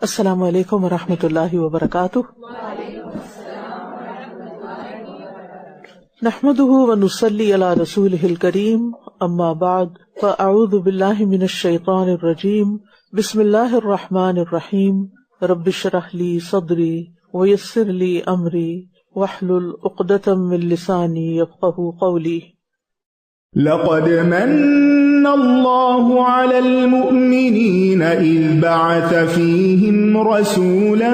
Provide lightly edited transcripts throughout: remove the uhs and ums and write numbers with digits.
السلام علیکم ورحمۃ اللہ وبرکاتہ۔ نحمده ونصلی علی رسولہ الکریم، اما بعد فاعوذ باللہ من الشیطان الرجیم، بسم اللہ الرحمن الرحیم، رب اشرح لی صدری ویسر لی امری واحلل عقدۃ من لسانی یفقہوا قولی۔ لقد من الله على المؤمنين إذ بعث فيهم رسولا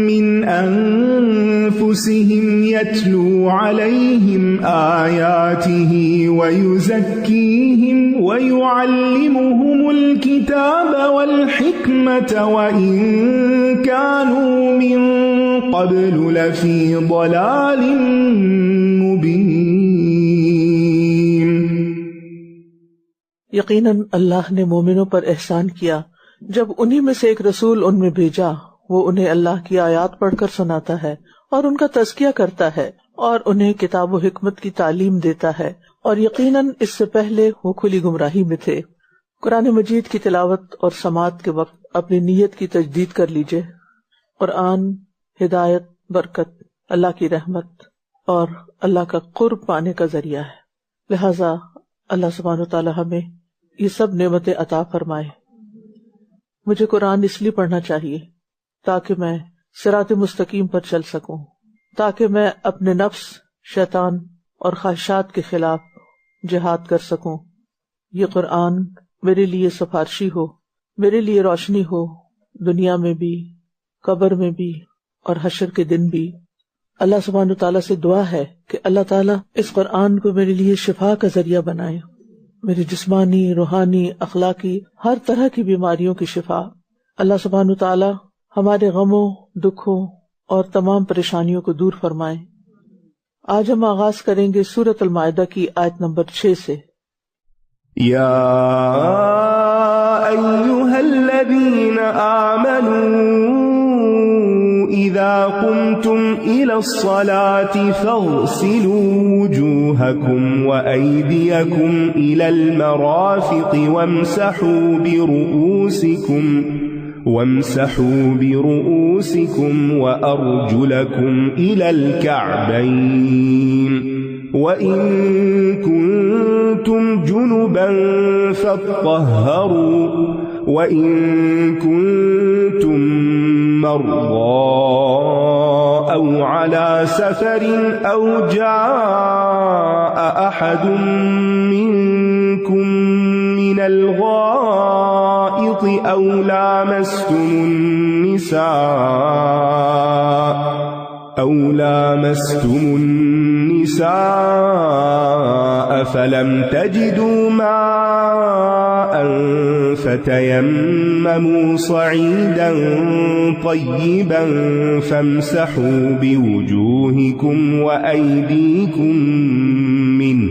من أنفسهم يتلو عليهم آياته ويزكيهم ويعلمهم الكتاب والحكمة وإن كانوا من قبل لفي ضلال مبين۔ یقیناً اللہ نے مومنوں پر احسان کیا جب انہی میں سے ایک رسول ان میں بھیجا، وہ انہیں اللہ کی آیات پڑھ کر سناتا ہے اور ان کا تزکیہ کرتا ہے اور انہیں کتاب و حکمت کی تعلیم دیتا ہے، اور یقیناً اس سے پہلے وہ کھلی گمراہی میں تھے۔ قرآن مجید کی تلاوت اور سماعت کے وقت اپنی نیت کی تجدید کر لیجئے۔ قرآن ہدایت، برکت، اللہ کی رحمت اور اللہ کا قرب پانے کا ذریعہ ہے، لہذا اللہ سبحانہ وتعالی ہمیں یہ سب نعمتیں عطا فرمائے۔ مجھے قرآن اس لیے پڑھنا چاہیے تاکہ میں صراط مستقیم پر چل سکوں، تاکہ میں اپنے نفس، شیطان اور خواہشات کے خلاف جہاد کر سکوں۔ یہ قرآن میرے لیے سفارشی ہو، میرے لیے روشنی ہو، دنیا میں بھی، قبر میں بھی اور حشر کے دن بھی۔ اللہ سبحانہ تعالیٰ سے دعا ہے کہ اللہ تعالیٰ اس قرآن کو میرے لیے شفا کا ذریعہ بنائے، میری جسمانی، روحانی، اخلاقی ہر طرح کی بیماریوں کی شفا۔ اللہ سبحانہ تعالیٰ ہمارے غموں، دکھوں اور تمام پریشانیوں کو دور فرمائے۔ آج ہم آغاز کریں گے سورۃ المائدہ کی آیت نمبر 6 سے۔ یا ایھا الذین آمنوا اذا قمتم الى الصلاة فاغسلوا وجوهكم وأيديكم إلى المرافق وامسحوا برؤوسكم وأرجلكم إلى الكعبين وإن كنتم جنبا فاطهروا وإن كنتم مرضى أو على سفر أو جاء أحد منكم من الغائط أو لامستم النساء فلم تجدوا ماء فتيمموا صعيدا طيبا فامسحوا بوجوهكم وأيديكم منه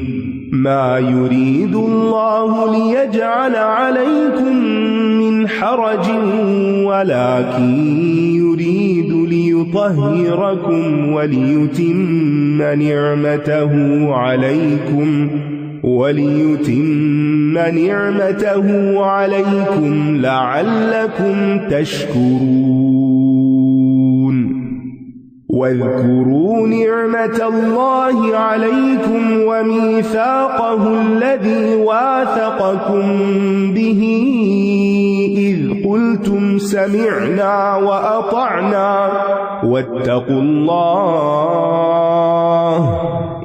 ما يريد الله ليجعل عليكم من حرج ولكن يريد ليطهركم وليتم نعمته عليكم لعلكم تشكرون۔ واذكروا نعمة الله عليكم وميثاقه الذي واثقكم به إذ قلتم سمعنا وأطعنا واتقوا الله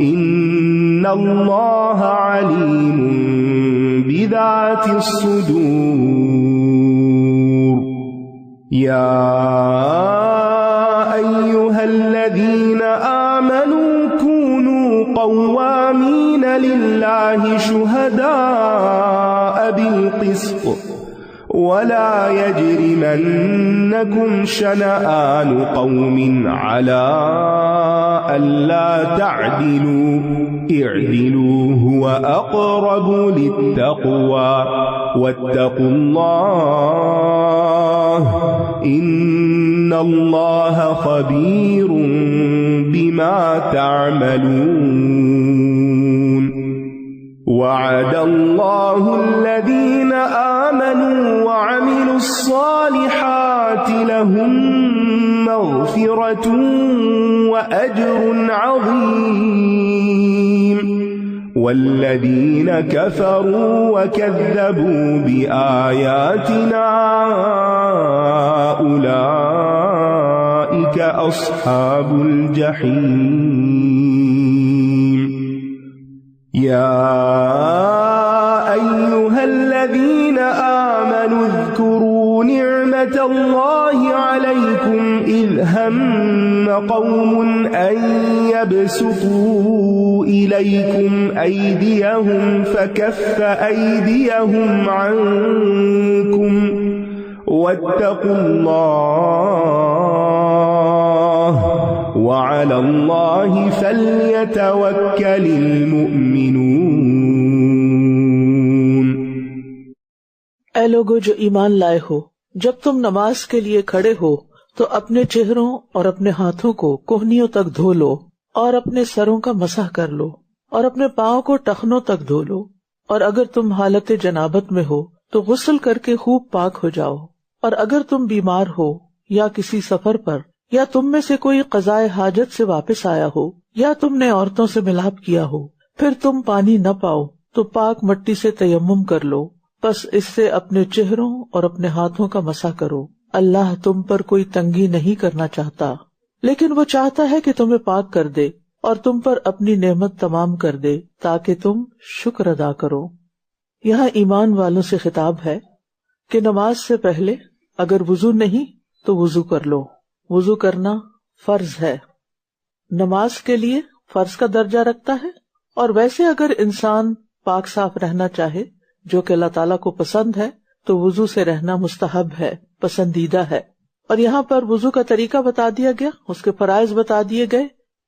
إن الله عليم بذات الصدور۔ يا أيها الذين آمنوا كونوا قوامين لله شهداء بالقسط ولا يجرمنكم شنآن قوم على ألا تعدلوا اعدلوا هو أقرب للتقوى واتقوا الله إن الله خبير بما تعملون۔ وعد الله الذين آمنوا وعملوا الصالحات لهم لهم مغفرة وأجر عظيم والذين كفروا وكذبوا بآياتنا أولئك أصحاب الجحيم يا أيها الذين آمنوا اذكروا نعمة الله عليكم إذ هم قوم أن يبسطوا إليكم أيديهم فكف أيديهم عنكم واتقوا الله وعلى الله فليتوكل المؤمنون۔ اے لوگو جو ایمان لائے ہو، جب تم نماز کے لیے کھڑے ہو تو اپنے چہروں اور اپنے ہاتھوں کو کوہنیوں تک دھو لو اور اپنے سروں کا مسح کر لو اور اپنے پاؤں کو ٹخنوں تک دھو لو، اور اگر تم حالت جنابت میں ہو تو غسل کر کے خوب پاک ہو جاؤ، اور اگر تم بیمار ہو یا کسی سفر پر یا تم میں سے کوئی قضائے حاجت سے واپس آیا ہو یا تم نے عورتوں سے ملاپ کیا ہو، پھر تم پانی نہ پاؤ تو پاک مٹی سے تیمم کر لو، بس اس سے اپنے چہروں اور اپنے ہاتھوں کا مسح کرو۔ اللہ تم پر کوئی تنگی نہیں کرنا چاہتا، لیکن وہ چاہتا ہے کہ تمہیں پاک کر دے اور تم پر اپنی نعمت تمام کر دے تاکہ تم شکر ادا کرو۔ یہاں ایمان والوں سے خطاب ہے کہ نماز سے پہلے اگر وضو نہیں تو وضو کر لو۔ وضو کرنا فرض ہے، نماز کے لیے فرض کا درجہ رکھتا ہے، اور ویسے اگر انسان پاک صاف رہنا چاہے جو کہ اللہ تعالیٰ کو پسند ہے تو وضو سے رہنا مستحب ہے، پسندیدہ ہے۔ اور یہاں پر وضو کا طریقہ بتا دیا گیا، اس کے فرائض بتا دیے گئے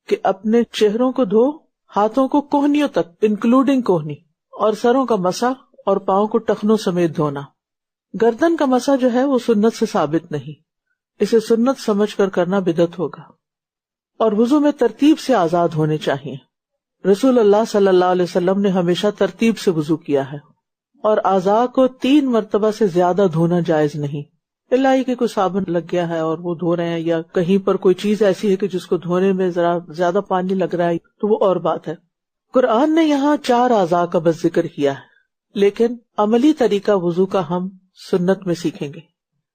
کہ اپنے چہروں کو دھو، ہاتھوں کو کوہنیوں تک انکلوڈنگ کوہنی، اور سروں کا مسح اور پاؤں کو ٹخنوں سمیت دھونا۔ گردن کا مسح جو ہے وہ سنت سے ثابت نہیں، اسے سنت سمجھ کر کرنا بدعت ہوگا۔ اور وضو میں ترتیب سے آزاد ہونے چاہیے۔ رسول اللہ صلی اللہ علیہ وسلم نے ہمیشہ ترتیب سے وضو کیا ہے، اور اعضاء کو 3 مرتبہ سے زیادہ دھونا جائز نہیں، اللہ ہی کہ کوئی صابن لگ گیا ہے اور وہ دھو رہے ہیں، یا کہیں پر کوئی چیز ایسی ہے کہ جس کو دھونے میں ذرا زیادہ پانی لگ رہا ہے تو وہ اور بات ہے۔ قرآن نے یہاں 4 اعضاء کا بس ذکر کیا ہے، لیکن عملی طریقہ وضو کا ہم سنت میں سیکھیں گے،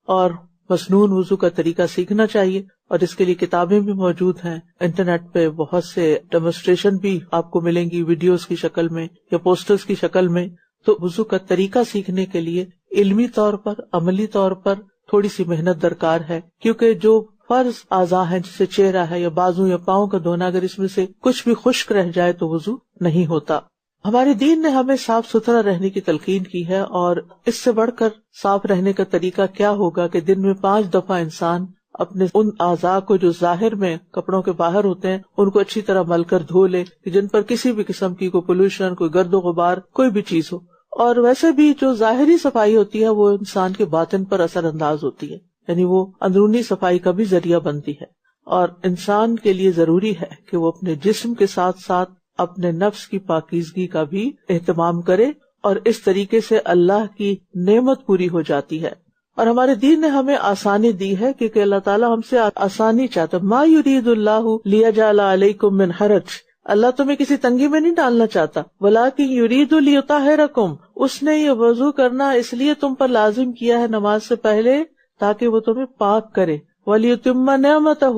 اور مسنون وضو کا طریقہ سیکھنا چاہیے، اور اس کے لیے کتابیں بھی موجود ہیں، انٹرنیٹ پہ بہت سے ڈیمونسٹریشن بھی آپ کو ملیں گی، ویڈیوز کی شکل میں یا پوسٹرز کی شکل میں۔ تو وضو کا طریقہ سیکھنے کے لیے علمی طور پر، عملی طور پر تھوڑی سی محنت درکار ہے، کیونکہ جو فرض اعضاء ہیں جیسے چہرہ ہے یا بازو یا پاؤں کا دھونا، اگر اس میں سے کچھ بھی خشک رہ جائے تو وضو نہیں ہوتا۔ ہمارے دین نے ہمیں صاف ستھرا رہنے کی تلقین کی ہے، اور اس سے بڑھ کر صاف رہنے کا طریقہ کیا ہوگا کہ دن میں 5 دفعہ انسان اپنے ان اعضاء کو جو ظاہر میں کپڑوں کے باہر ہوتے ہیں ان کو اچھی طرح مل کر دھو لے، جن پر کسی بھی قسم کی کوئی پولوشن، کوئی گرد و غبار، کوئی بھی چیز ہو۔ اور ویسے بھی جو ظاہری صفائی ہوتی ہے وہ انسان کے باطن پر اثر انداز ہوتی ہے، یعنی وہ اندرونی صفائی کا بھی ذریعہ بنتی ہے، اور انسان کے لیے ضروری ہے کہ وہ اپنے جسم کے ساتھ ساتھ اپنے نفس کی پاکیزگی کا بھی اہتمام کرے، اور اس طریقے سے اللہ کی نعمت پوری ہو جاتی ہے۔ اور ہمارے دین نے ہمیں آسانی دی ہے کیونکہ اللہ تعالیٰ ہم سے آسانی چاہتا ہے۔ ما یرید اللہ لیجعل علیکم من حرج، اللہ تمہیں کسی تنگی میں نہیں ڈالنا چاہتا، ولکن یرید لیطہرکم، اس نے یہ وضو کرنا اس لیے تم پر لازم کیا ہے نماز سے پہلے تاکہ وہ تمہیں پاک کرے، ولیتم نعمتہ،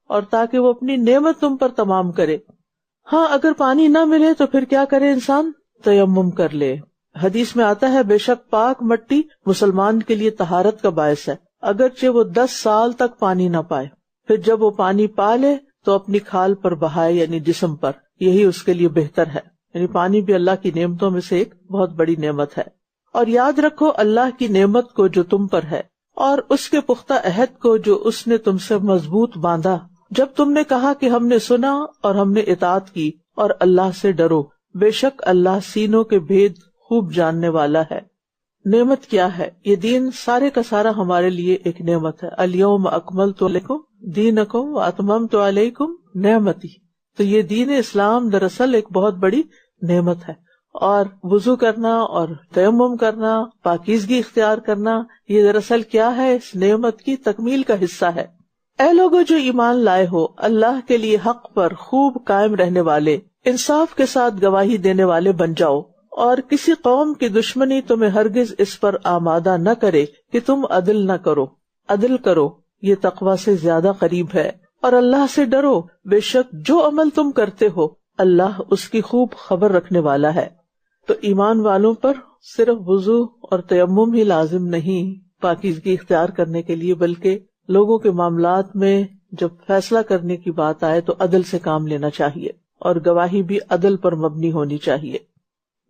اور تاکہ وہ اپنی نعمت تم پر تمام کرے۔ ہاں اگر پانی نہ ملے تو پھر کیا کرے انسان؟ تیمم کر لے۔ حدیث میں آتا ہے بے شک پاک مٹی مسلمان کے لیے طہارت کا باعث ہے، اگرچہ وہ 10 سال تک پانی نہ پائے، پھر جب وہ پانی پا لے تو اپنی کھال پر بہائے، یعنی جسم پر، یہی اس کے لیے بہتر ہے۔ یعنی پانی بھی اللہ کی نعمتوں میں سے ایک بہت بڑی نعمت ہے۔ اور یاد رکھو اللہ کی نعمت کو جو تم پر ہے، اور اس کے پختہ عہد کو جو اس نے تم سے مضبوط باندھا، جب تم نے کہا کہ ہم نے سنا اور ہم نے اطاعت کی، اور اللہ سے ڈرو، بے شک اللہ سینوں کے بھید خوب جاننے والا ہے۔ نعمت کیا ہے؟ یہ دین سارے کا سارا ہمارے لیے ایک نعمت ہے۔ الیوم اکملت لکم دینکم واتممت علیکم نعمتی، تو یہ دین اسلام دراصل ایک بہت بڑی نعمت ہے، اور وضو کرنا اور تیمم کرنا، پاکیزگی اختیار کرنا، یہ دراصل کیا ہے؟ اس نعمت کی تکمیل کا حصہ ہے۔ اے لوگو جو ایمان لائے ہو، اللہ کے لیے حق پر خوب قائم رہنے والے، انصاف کے ساتھ گواہی دینے والے بن جاؤ، اور کسی قوم کی دشمنی تمہیں ہرگز اس پر آمادہ نہ کرے کہ تم عدل نہ کرو۔ عدل کرو، یہ تقوی سے زیادہ قریب ہے، اور اللہ سے ڈرو، بے شک جو عمل تم کرتے ہو اللہ اس کی خوب خبر رکھنے والا ہے۔ تو ایمان والوں پر صرف وضو اور تیمم ہی لازم نہیں پاکیزگی اختیار کرنے کے لیے، بلکہ لوگوں کے معاملات میں جب فیصلہ کرنے کی بات آئے تو عدل سے کام لینا چاہیے، اور گواہی بھی عدل پر مبنی ہونی چاہیے۔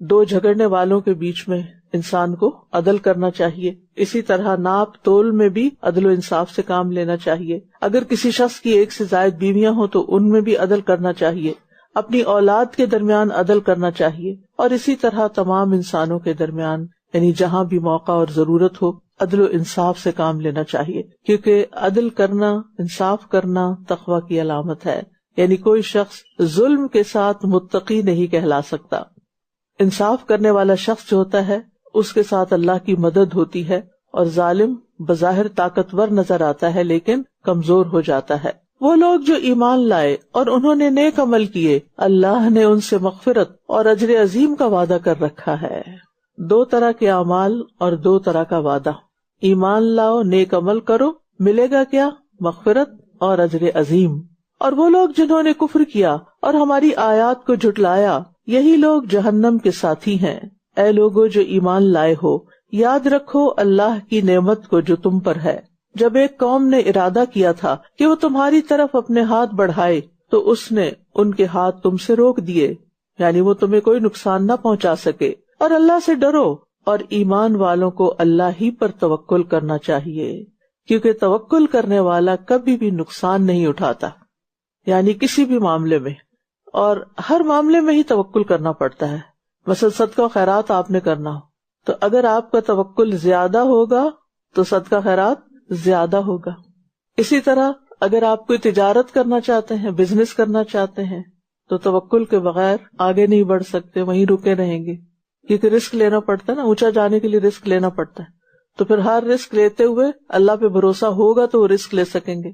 دو جھگڑنے والوں کے بیچ میں انسان کو عدل کرنا چاہیے۔ اسی طرح ناپ تول میں بھی عدل و انصاف سے کام لینا چاہیے۔ اگر کسی شخص کی ایک سے زائد بیویاں ہوں تو ان میں بھی عدل کرنا چاہیے۔ اپنی اولاد کے درمیان عدل کرنا چاہیے، اور اسی طرح تمام انسانوں کے درمیان، یعنی جہاں بھی موقع اور ضرورت ہو عدل و انصاف سے کام لینا چاہیے، کیونکہ عدل کرنا، انصاف کرنا تقوی کی علامت ہے۔ یعنی کوئی شخص ظلم کے ساتھ متقی نہیں کہلا سکتا۔ انصاف کرنے والا شخص جو ہوتا ہے اس کے ساتھ اللہ کی مدد ہوتی ہے، اور ظالم بظاہر طاقتور نظر آتا ہے لیکن کمزور ہو جاتا ہے۔ وہ لوگ جو ایمان لائے اور انہوں نے نیک عمل کیے، اللہ نے ان سے مغفرت اور اجر عظیم کا وعدہ کر رکھا ہے۔ دو طرح کے اعمال اور دو طرح کا وعدہ۔ ایمان لاؤ، نیک عمل کرو، ملے گا کیا؟ مغفرت اور اجر عظیم۔ اور وہ لوگ جنہوں نے کفر کیا اور ہماری آیات کو جھٹلایا، یہی لوگ جہنم کے ساتھی ہیں۔ اے لوگو جو ایمان لائے ہو، یاد رکھو اللہ کی نعمت کو جو تم پر ہے۔ جب ایک قوم نے ارادہ کیا تھا کہ وہ تمہاری طرف اپنے ہاتھ بڑھائے تو اس نے ان کے ہاتھ تم سے روک دیے، یعنی وہ تمہیں کوئی نقصان نہ پہنچا سکے۔ اور اللہ سے ڈرو، اور ایمان والوں کو اللہ ہی پر توکل کرنا چاہیے، کیونکہ توکل کرنے والا کبھی بھی نقصان نہیں اٹھاتا، یعنی کسی بھی معاملے میں، اور ہر معاملے میں ہی توکل کرنا پڑتا ہے۔ مثلا صدقہ و خیرات آپ نے کرنا ہو تو اگر آپ کا توکل زیادہ ہوگا تو صدقہ خیرات زیادہ ہوگا۔ اسی طرح اگر آپ کوئی تجارت کرنا چاہتے ہیں، بزنس کرنا چاہتے ہیں، تو توکل کے بغیر آگے نہیں بڑھ سکتے، وہیں رکے رہیں گے، کیونکہ رسک لینا پڑتا ہے نا، اونچا جانے کے لیے رسک لینا پڑتا ہے۔ تو پھر ہر رسک لیتے ہوئے اللہ پہ بھروسہ ہوگا تو وہ رسک لے سکیں گے۔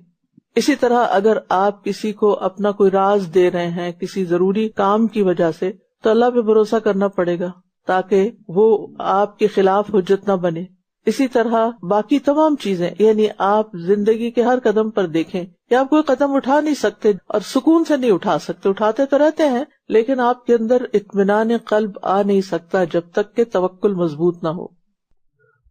اسی طرح اگر آپ کسی کو اپنا کوئی راز دے رہے ہیں کسی ضروری کام کی وجہ سے، تو اللہ پہ بھروسہ کرنا پڑے گا تاکہ وہ آپ کے خلاف حجت نہ بنے۔ اسی طرح باقی تمام چیزیں، یعنی آپ زندگی کے ہر قدم پر دیکھیں کہ آپ کوئی قدم اٹھا نہیں سکتے اور سکون سے نہیں اٹھا سکتے، اٹھاتے تو رہتے ہیں لیکن آپ کے اندر اطمینان قلب آ نہیں سکتا جب تک کہ توکل مضبوط نہ ہو۔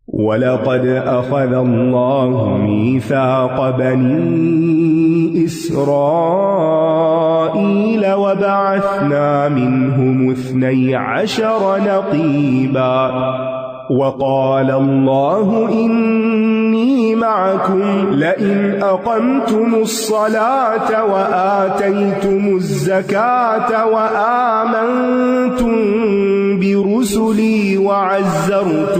وَلَقَدْ أَخَذَ اللَّهُ مِيثَاقَ بَنِي إِسْرَائِيلَ وَبَعَثْنَا مِنْهُمُ 12 نَقِيبًا وَقَالَ اللَّهُ إِنِّي مَعَكُمْ لَئِنْ أَقَمْتُمُ الصَّلَاةَ وَآتَيْتُمُ الزَّكَاةَ وَآمَنْتُمْ بِرُسُلِي وَعَزَّرْتُمُوهُمْ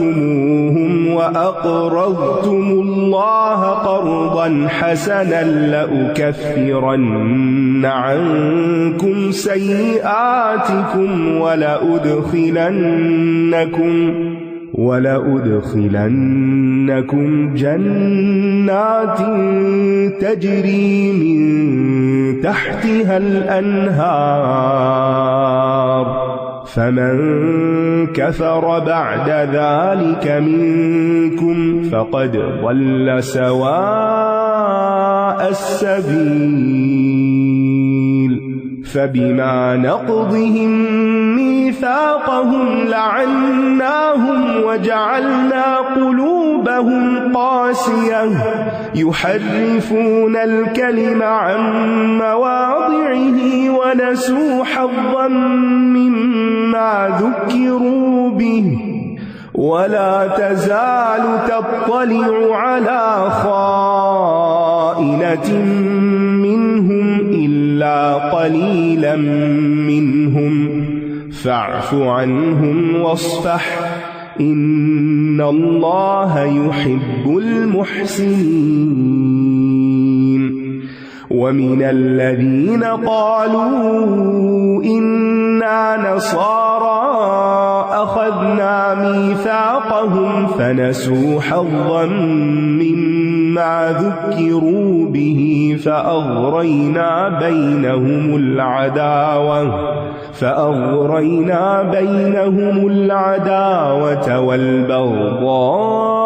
وَأَقْرَضْتُمُ اللَّهَ قَرْضًا حَسَنًا لَأُكَفِّرَنَّ عَنْكُمْ سَيِّئَاتِكُمْ وَلَأُدْخِلَنَّكُمْ جَنَّاتٍ تَجْرِي مِنْ تَحْتِهَا الْأَنْهَارُ فَمَنْ كَفَرَ بَعْدَ ذَلِكَ مِنْكُمْ فَقَدْ ضَلَّ سَوَاءَ السَّبِيلِ فَبِمَا نَقْضِهِمْ مِيثَاقَهُمْ لَعَنَّاهُمْ وَجَعَلْنَا قُلُوبَهُمْ قَاسِيَةً يُحَرِّفُونَ الْكَلِمَ عَن مَّوَاضِعِهِ وَنَسُوا حَظًّا مِّمَّا ذُكِّرُوا بِهِ وَلَا تَزَالُ تَطَّلِعُ عَلَى خَائِنَةٍ مِّنْهُمْ إِلَّا قَلِيلًا مِّنْهُمْ فَاعْفُ عَنْهُمْ وَاصْفَحْ إِنَّ اللَّهَ يُحِبُّ الْمُحْسِنِينَ ومن الذين قالوا إنا نصارى أخذنا ميثاقهم فنسوا حظا مما ذكروا به فأغرينا بينهم العداوة والبغضاء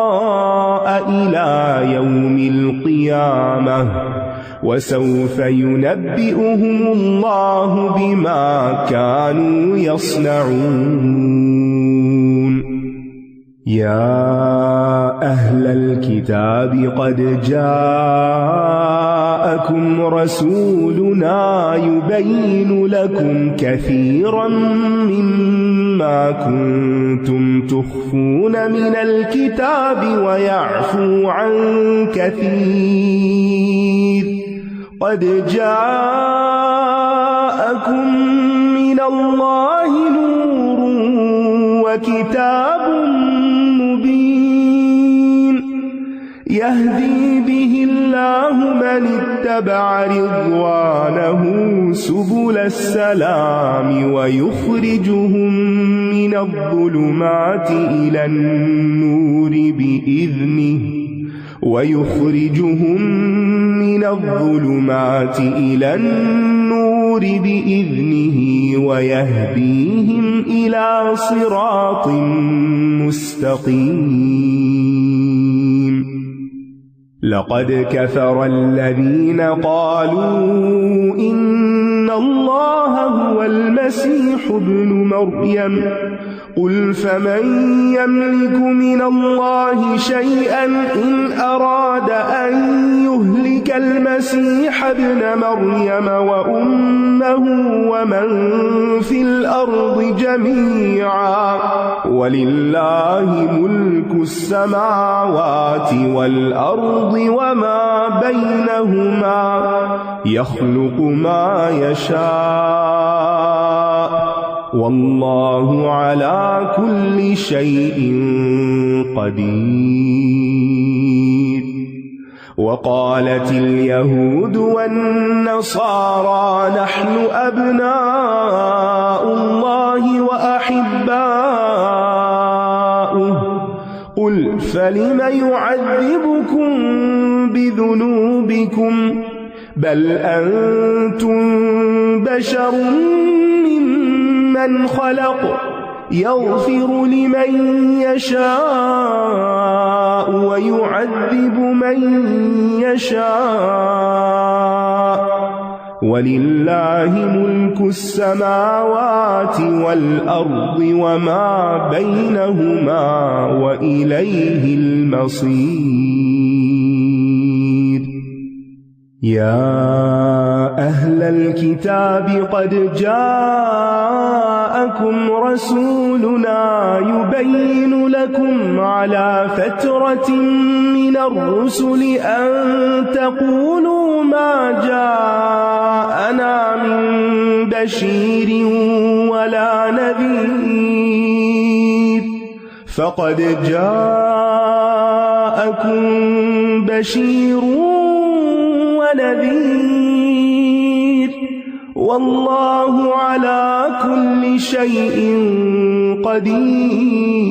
إلى يوم القيامة وسوف ينبئهم الله بما كانوا يصنعون. يا أهل الكتاب قد جاءكم رسولنا يبين لكم كثيرا مما كنتم تخفون من الكتاب ويعفو عن كثير. قد جاءكم من الله نور وكتاب مبين يهدي به الله من اتبع رضوانه سبل السلام ويخرجهم من الظلمات إلى النور بإذنه ويهديهم إلى صراط مستقيم. لقد كفر الذين قالوا إن الله هو المسيح ابن مريم قل فمن يملك من الله شيئا إن أراد أن يهلك المسيح ابن مريم وأمه ومن في الأرض جميعا ولله ملك السماوات والأرض وما بينهما يخلق ما يشاء والله على كل شيء قدير. وقالت اليهود والنصارى نحن أبناء الله وأحباؤه قل فلم يعذبكم بذنوبكم بل أنتم بشر من خلق يغفر لمن يشاء ويعذب من يشاء ولله ملك السماوات والأرض وما بينهما وإليه المصير. يا أهل الكتاب قد جاءكم رسولنا يبين لكم على فترة من الرسل أن تقولوا ما جاءنا من بشير ولا نذير فقد جاءكم بشير ونذير والله على كل شيء قدير.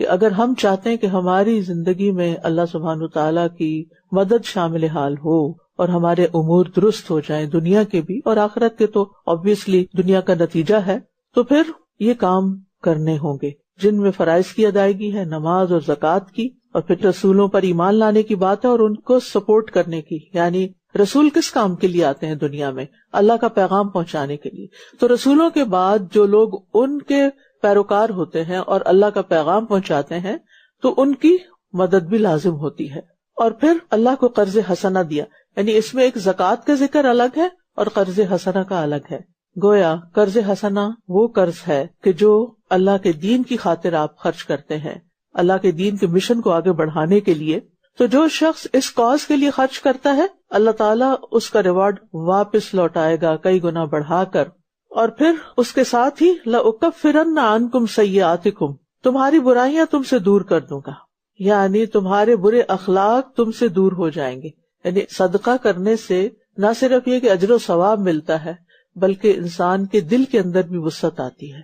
کہ اگر ہم چاہتے ہیں کہ ہماری زندگی میں اللہ سبحانہ تعالیٰ کی مدد شامل حال ہو اور ہمارے امور درست ہو جائیں، دنیا کے بھی اور آخرت کے، تو obviously دنیا کا نتیجہ ہے، تو پھر یہ کام کرنے ہوں گے جن میں فرائض کی ادائیگی ہے، نماز اور زکوٰۃ کی، اور پھر رسولوں پر ایمان لانے کی بات ہے اور ان کو سپورٹ کرنے کی. یعنی رسول کس کام کے لیے آتے ہیں دنیا میں؟ اللہ کا پیغام پہنچانے کے لیے. تو رسولوں کے بعد جو لوگ ان کے پیروکار ہوتے ہیں اور اللہ کا پیغام پہنچاتے ہیں تو ان کی مدد بھی لازم ہوتی ہے. اور پھر اللہ کو قرض حسنہ دیا، یعنی اس میں ایک زکوٰۃ کا ذکر الگ ہے اور قرض حسنہ کا الگ ہے. گویا قرض حسنہ وہ قرض ہے کہ جو اللہ کے دین کی خاطر آپ خرچ کرتے ہیں، اللہ کے دین کے مشن کو آگے بڑھانے کے لیے. تو جو شخص اس کاز کے لیے خرچ کرتا ہے اللہ تعالیٰ اس کا ریوارڈ واپس لوٹائے گا کئی گنا بڑھا کر. اور پھر اس کے ساتھ ہی لَأُكَفِّرَنَّ عَنْكُمْ سَيِّئَاتِكُمْ، تمہاری برائیاں تم سے دور کر دوں گا، یعنی تمہارے برے اخلاق تم سے دور ہو جائیں گے. یعنی صدقہ کرنے سے نہ صرف یہ کہ اجر و ثواب ملتا ہے بلکہ انسان کے دل کے اندر بھی وسعت آتی ہے.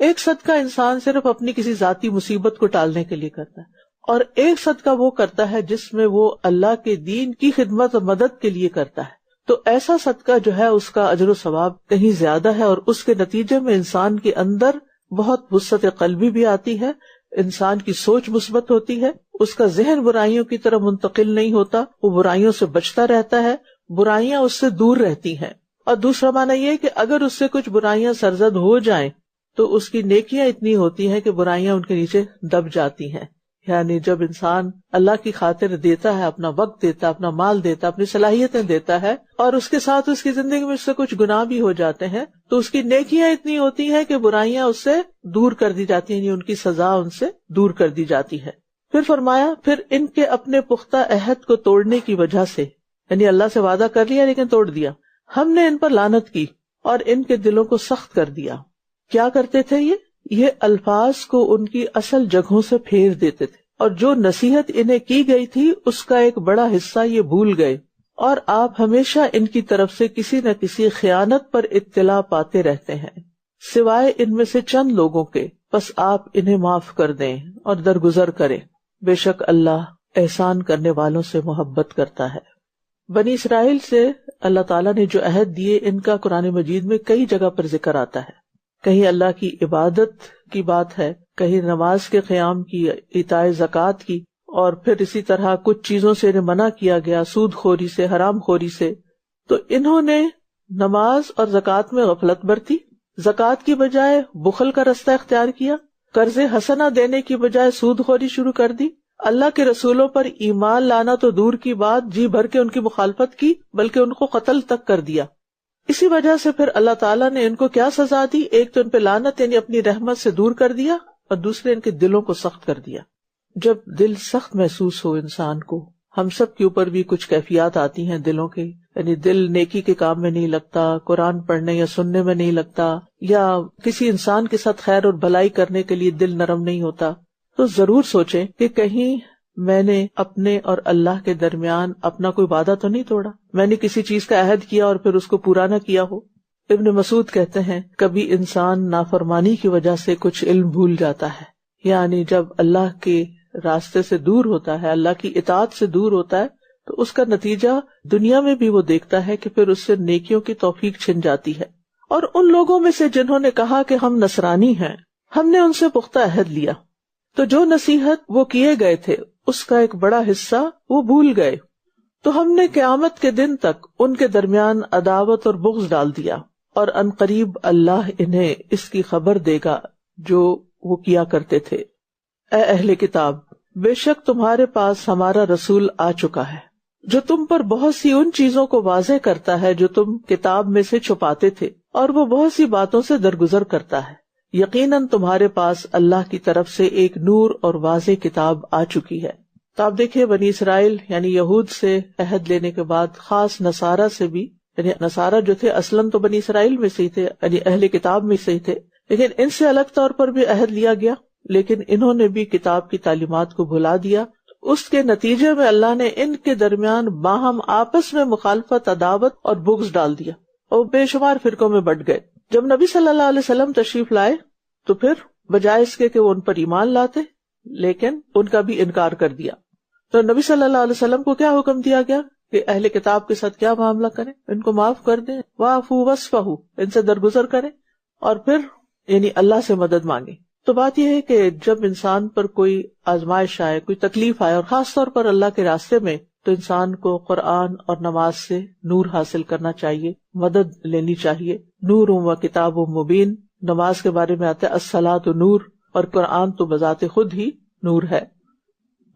ایک صدقہ انسان صرف اپنی کسی ذاتی مصیبت کو ٹالنے کے لیے کرتا ہے، اور ایک صدقہ وہ کرتا ہے جس میں وہ اللہ کے دین کی خدمت اور مدد کے لیے کرتا ہے. تو ایسا صدقہ جو ہے اس کا اجر و ثواب کہیں زیادہ ہے، اور اس کے نتیجے میں انسان کے اندر بہت وسعت قلبی بھی آتی ہے، انسان کی سوچ مثبت ہوتی ہے، اس کا ذہن برائیوں کی طرف منتقل نہیں ہوتا، وہ برائیوں سے بچتا رہتا ہے، برائیاں اس سے دور رہتی ہیں. اور دوسرا معنی یہ کہ اگر اس سے کچھ برائیاں سرزد ہو جائیں تو اس کی نیکیاں اتنی ہوتی ہیں کہ برائیاں ان کے نیچے دب جاتی ہیں. یعنی جب انسان اللہ کی خاطر دیتا ہے، اپنا وقت دیتا ہے، اپنا مال دیتا ہے، اپنی صلاحیتیں دیتا ہے، اور اس کے ساتھ اس کی زندگی میں اس سے کچھ گناہ بھی ہو جاتے ہیں، تو اس کی نیکیاں اتنی ہوتی ہیں کہ برائیاں اس سے دور کر دی جاتی ہیں، یعنی ان کی سزا ان سے دور کر دی جاتی ہے. پھر فرمایا پھر ان کے اپنے پختہ عہد کو توڑنے کی وجہ سے، یعنی اللہ سے وعدہ کر لیا لیکن توڑ دیا، ہم نے ان پر لعنت کی اور ان کے دلوں کو سخت کر دیا. کیا کرتے تھے یہ الفاظ کو ان کی اصل جگہوں سے پھیر دیتے تھے، اور جو نصیحت انہیں کی گئی تھی اس کا ایک بڑا حصہ یہ بھول گئے، اور آپ ہمیشہ ان کی طرف سے کسی نہ کسی خیانت پر اطلاع پاتے رہتے ہیں، سوائے ان میں سے چند لوگوں کے. بس آپ انہیں معاف کر دیں اور درگزر کریں، بے شک اللہ احسان کرنے والوں سے محبت کرتا ہے. بنی اسرائیل سے اللہ تعالیٰ نے جو عہد دیے ان کا قرآن مجید میں کئی جگہ پر ذکر آتا ہے. کہیں اللہ کی عبادت کی بات ہے، کہیں نماز کے قیام کی، ایتاء زکوٰۃ کی، اور پھر اسی طرح کچھ چیزوں سے انہیں منع کیا گیا، سود خوری سے، حرام خوری سے. تو انہوں نے نماز اور زکوٰۃ میں غفلت برتی، زکوٰۃ کی بجائے بخل کا رستہ اختیار کیا، قرض حسنہ دینے کی بجائے سود خوری شروع کر دی، اللہ کے رسولوں پر ایمان لانا تو دور کی بات، جی بھر کے ان کی مخالفت کی، بلکہ ان کو قتل تک کر دیا. اسی وجہ سے پھر اللہ تعالیٰ نے ان کو کیا سزا دی؟ ایک تو ان پہ لعنت یعنی اپنی رحمت سے دور کر دیا، اور دوسرے ان کے دلوں کو سخت کر دیا. جب دل سخت محسوس ہو انسان کو، ہم سب کے اوپر بھی کچھ کیفیات آتی ہیں دلوں کے، یعنی دل نیکی کے کام میں نہیں لگتا، قرآن پڑھنے یا سننے میں نہیں لگتا، یا کسی انسان کے ساتھ خیر اور بھلائی کرنے کے لیے دل نرم نہیں ہوتا، تو ضرور سوچیں کہ کہیں میں نے اپنے اور اللہ کے درمیان اپنا کوئی وعدہ تو نہیں توڑا، میں نے کسی چیز کا عہد کیا اور پھر اس کو پورا نہ کیا ہو. ابن مسعود کہتے ہیں کبھی انسان نافرمانی کی وجہ سے کچھ علم بھول جاتا ہے، یعنی جب اللہ کے راستے سے دور ہوتا ہے، اللہ کی اطاعت سے دور ہوتا ہے، تو اس کا نتیجہ دنیا میں بھی وہ دیکھتا ہے کہ پھر اس سے نیکیوں کی توفیق چھن جاتی ہے. اور ان لوگوں میں سے جنہوں نے کہا کہ ہم نصرانی ہیں، ہم نے ان سے پختہ عہد لیا، تو جو نصیحت وہ کیے گئے تھے اس کا ایک بڑا حصہ وہ بھول گئے، تو ہم نے قیامت کے دن تک ان کے درمیان عداوت اور بغض ڈال دیا، اور عنقریب اللہ انہیں اس کی خبر دے گا جو وہ کیا کرتے تھے. اے اہل کتاب، بے شک تمہارے پاس ہمارا رسول آ چکا ہے جو تم پر بہت سی ان چیزوں کو واضح کرتا ہے جو تم کتاب میں سے چھپاتے تھے، اور وہ بہت سی باتوں سے درگزر کرتا ہے. یقیناً تمہارے پاس اللہ کی طرف سے ایک نور اور واضح کتاب آ چکی ہے. تو آپ دیکھیں بنی اسرائیل یعنی یہود سے عہد لینے کے بعد خاص نصارہ سے بھی، یعنی نصارہ جو تھے اصلاً تو بنی اسرائیل میں سے ہی تھے، یعنی اہل کتاب میں سے ہی تھے، لیکن ان سے الگ طور پر بھی عہد لیا گیا، لیکن انہوں نے بھی کتاب کی تعلیمات کو بھلا دیا. اس کے نتیجے میں اللہ نے ان کے درمیان باہم آپس میں مخالفت، عداوت اور بغض ڈال دیا، اور بے شمار فرقوں میں بٹ گئے. جب نبی صلی اللہ علیہ وسلم تشریف لائے تو پھر بجائے اس کے کہ وہ ان پر ایمان لاتے، لیکن ان کا بھی انکار کر دیا. تو نبی صلی اللہ علیہ وسلم کو کیا حکم دیا گیا کہ اہل کتاب کے ساتھ کیا معاملہ کریں؟ ان کو معاف کر دیں، واعفو واصفحوا، ان سے درگزر کریں، اور پھر یعنی اللہ سے مدد مانگیں. تو بات یہ ہے کہ جب انسان پر کوئی آزمائش آئے، کوئی تکلیف آئے، اور خاص طور پر اللہ کے راستے میں، تو انسان کو قرآن اور نماز سے نور حاصل کرنا چاہیے، مدد لینی چاہیے. نور و کتاب مبین، نماز کے بارے میں آتا ہے الصلاۃ نور، اور قرآن تو بذات خود ہی نور ہے.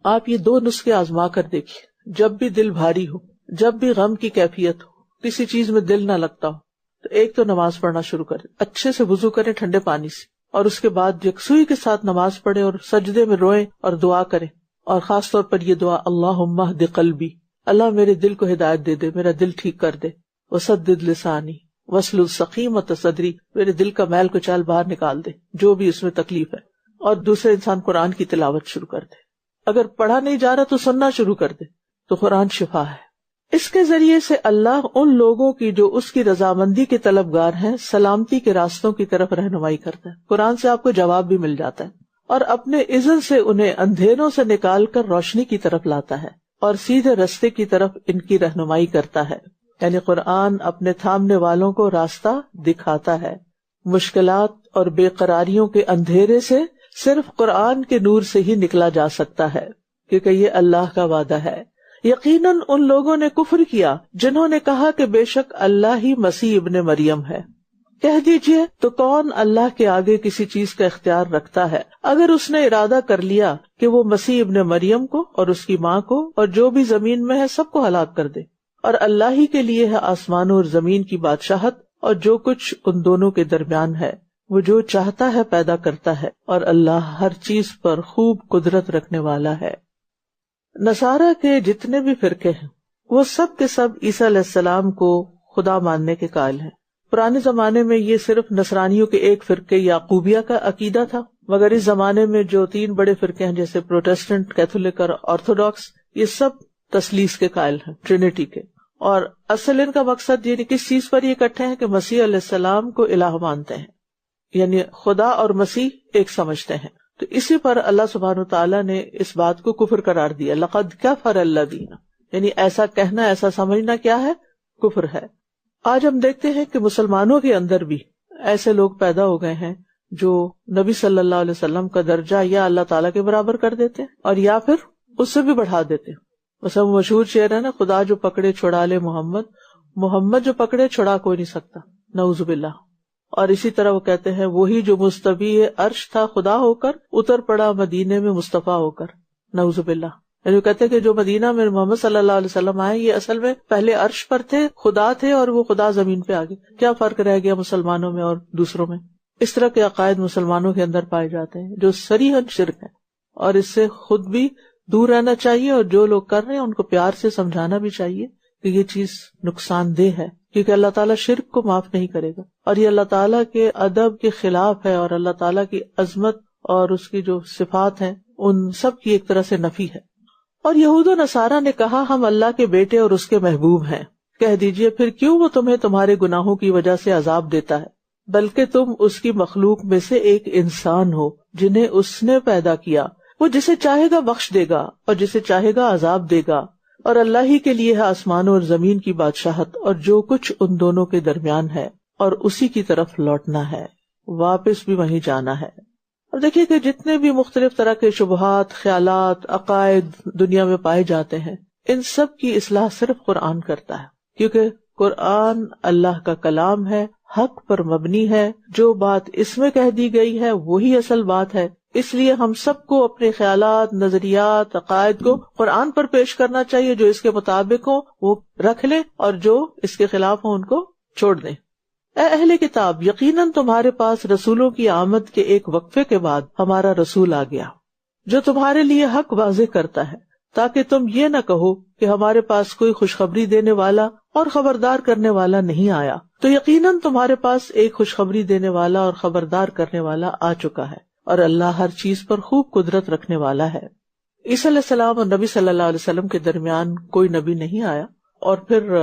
آپ یہ دو نسخے آزما کر دیکھیے. جب بھی دل بھاری ہو، جب بھی غم کی کیفیت ہو، کسی چیز میں دل نہ لگتا ہو، تو ایک تو نماز پڑھنا شروع کریں، اچھے سے وضو کریں ٹھنڈے پانی سے، اور اس کے بعد یکسوئی کے ساتھ نماز پڑھیں اور سجدے میں روئیں اور دعا کریں. اور خاص طور پر یہ دعا، اللہم اہد قلبی، اللہ میرے دل کو ہدایت دے دے، میرا دل ٹھیک کر دے. وسدد لسانی واسلل سقیمۃ صدری، میرے دل کا میل کچال باہر نکال دے جو بھی اس میں تکلیف ہے. اور دوسرے انسان قرآن کی تلاوت شروع کر دے. اگر پڑھا نہیں جا رہا تو سننا شروع کر دے، تو قرآن شفا ہے. اس کے ذریعے سے اللہ ان لوگوں کی جو اس کی رضامندی کے طلبگار ہیں سلامتی کے راستوں کی طرف رہنمائی کرتا ہے. قرآن سے آپ کو جواب بھی مل جاتا ہے، اور اپنے اذن سے انہیں اندھیروں سے نکال کر روشنی کی طرف لاتا ہے اور سیدھے رستے کی طرف ان کی رہنمائی کرتا ہے. یعنی قرآن اپنے تھامنے والوں کو راستہ دکھاتا ہے. مشکلات اور بے قراریوں کے اندھیرے سے صرف قرآن کے نور سے ہی نکلا جا سکتا ہے، کیونکہ یہ اللہ کا وعدہ ہے. یقیناً ان لوگوں نے کفر کیا جنہوں نے کہا کہ بے شک اللہ ہی مسیح ابن مریم ہے. کہہ دیجئے تو کون اللہ کے آگے کسی چیز کا اختیار رکھتا ہے اگر اس نے ارادہ کر لیا کہ وہ مسیح ابن مریم کو اور اس کی ماں کو اور جو بھی زمین میں ہے سب کو ہلاک کر دے. اور اللہ ہی کے لیے ہے آسمانوں اور زمین کی بادشاہت اور جو کچھ ان دونوں کے درمیان ہے. وہ جو چاہتا ہے پیدا کرتا ہے، اور اللہ ہر چیز پر خوب قدرت رکھنے والا ہے. نصارہ کے جتنے بھی فرقے ہیں وہ سب کے سب عیسیٰ علیہ السلام کو خدا ماننے کے قائل ہیں. پرانے زمانے میں یہ صرف نصرانیوں کے ایک فرقے یعقوبیہ کا عقیدہ تھا، مگر اس زمانے میں جو تین بڑے فرقے ہیں جیسے پروٹیسٹنٹ، کیتھولک اور آرتھوڈاکس، یہ سب تثلیث کے قائل ہیں، ٹرینٹی کے. اور اصل ان کا مقصد یعنی کس چیز پر یہ اکٹھے ہیں کہ مسیح علیہ السلام کو الہ مانتے ہیں، یعنی خدا اور مسیح ایک سمجھتے ہیں. تو اسی پر اللہ سبحانہ وتعالیٰ نے اس بات کو کفر قرار دیا. لقد کفر الذین، یعنی ایسا کہنا، ایسا سمجھنا کیا ہے؟ کفر ہے. آج ہم دیکھتے ہیں کہ مسلمانوں کے اندر بھی ایسے لوگ پیدا ہو گئے ہیں جو نبی صلی اللہ علیہ وسلم کا درجہ یا اللہ تعالیٰ کے برابر کر دیتے ہیں اور یا پھر اس سے بھی بڑھا دیتے ہیں. مثلا مشہور شعر ہے نا، خدا جو پکڑے چھڑا لے محمد، محمد جو پکڑے چھڑا کوئی نہیں سکتا، نعوذ باللہ. اور اسی طرح وہ کہتے ہیں وہی جو مستوی عرش تھا خدا ہو کر اتر پڑا مدینے میں مصطفیٰ ہو کر، نعوذ باللہ. یعنی کہتے ہیں کہ جو مدینہ میں محمد صلی اللہ علیہ وسلم آئے یہ اصل میں پہلے عرش پر تھے، خدا تھے، اور وہ خدا زمین پہ آ گئے. کیا فرق رہ گیا مسلمانوں میں اور دوسروں میں؟ اس طرح کے عقائد مسلمانوں کے اندر پائے جاتے ہیں جو صریحاً شرک ہیں، اور اس سے خود بھی دور رہنا چاہیے اور جو لوگ کر رہے ہیں ان کو پیار سے سمجھانا بھی چاہیے کہ یہ چیز نقصان دہ ہے، کیونکہ اللہ تعالیٰ شرک کو معاف نہیں کرے گا، اور یہ اللہ تعالیٰ کے ادب کے خلاف ہے، اور اللہ تعالیٰ کی عظمت اور اس کی جو صفات ہیں ان سب کی ایک طرح سے نفی ہے. اور یہود و نصارہ نے کہا ہم اللہ کے بیٹے اور اس کے محبوب ہیں. کہہ دیجئے پھر کیوں وہ تمہیں تمہارے گناہوں کی وجہ سے عذاب دیتا ہے، بلکہ تم اس کی مخلوق میں سے ایک انسان ہو جنہیں اس نے پیدا کیا. وہ جسے چاہے گا بخش دے گا اور جسے چاہے گا عذاب دے گا، اور اللہ ہی کے لیے ہے آسمانوں اور زمین کی بادشاہت اور جو کچھ ان دونوں کے درمیان ہے، اور اسی کی طرف لوٹنا ہے، واپس بھی وہیں جانا ہے. اب دیکھیے کہ جتنے بھی مختلف طرح کے شبہات، خیالات، عقائد دنیا میں پائے جاتے ہیں، ان سب کی اصلاح صرف قرآن کرتا ہے، کیونکہ قرآن اللہ کا کلام ہے، حق پر مبنی ہے. جو بات اس میں کہہ دی گئی ہے وہی اصل بات ہے. اس لیے ہم سب کو اپنے خیالات، نظریات، عقائد کو قرآن پر پیش کرنا چاہیے. جو اس کے مطابق ہو وہ رکھ لیں اور جو اس کے خلاف ہو ان کو چھوڑ دیں. اے اہل کتاب، یقیناً تمہارے پاس رسولوں کی آمد کے ایک وقفے کے بعد ہمارا رسول آ گیا جو تمہارے لیے حق واضح کرتا ہے، تاکہ تم یہ نہ کہو کہ ہمارے پاس کوئی خوشخبری دینے والا اور خبردار کرنے والا نہیں آیا. تو یقیناً تمہارے پاس ایک خوشخبری دینے والا اور خبردار کرنے والا آ چکا ہے، اور اللہ ہر چیز پر خوب قدرت رکھنے والا ہے. عیسیٰ علیہ السلام اور نبی صلی اللہ علیہ وسلم کے درمیان کوئی نبی نہیں آیا، اور پھر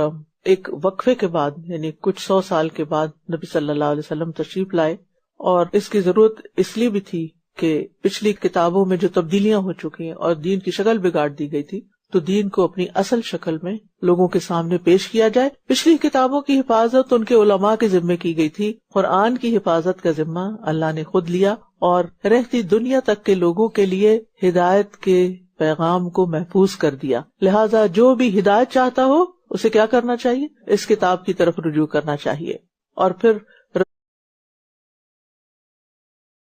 ایک وقفے کے بعد یعنی کچھ 100 سال کے بعد نبی صلی اللہ علیہ وسلم تشریف لائے. اور اس کی ضرورت اس لیے بھی تھی کہ پچھلی کتابوں میں جو تبدیلیاں ہو چکی ہیں اور دین کی شکل بگاڑ دی گئی تھی، تو دین کو اپنی اصل شکل میں لوگوں کے سامنے پیش کیا جائے۔ پچھلی کتابوں کی حفاظت ان کے علماء کے ذمے کی گئی تھی، قرآن کی حفاظت کا ذمہ اللہ نے خود لیا اور رہتی دنیا تک کے لوگوں کے لیے ہدایت کے پیغام کو محفوظ کر دیا۔ لہٰذا جو بھی ہدایت چاہتا ہو اسے کیا کرنا چاہیے؟ اس کتاب کی طرف رجوع کرنا چاہیے۔ اور پھر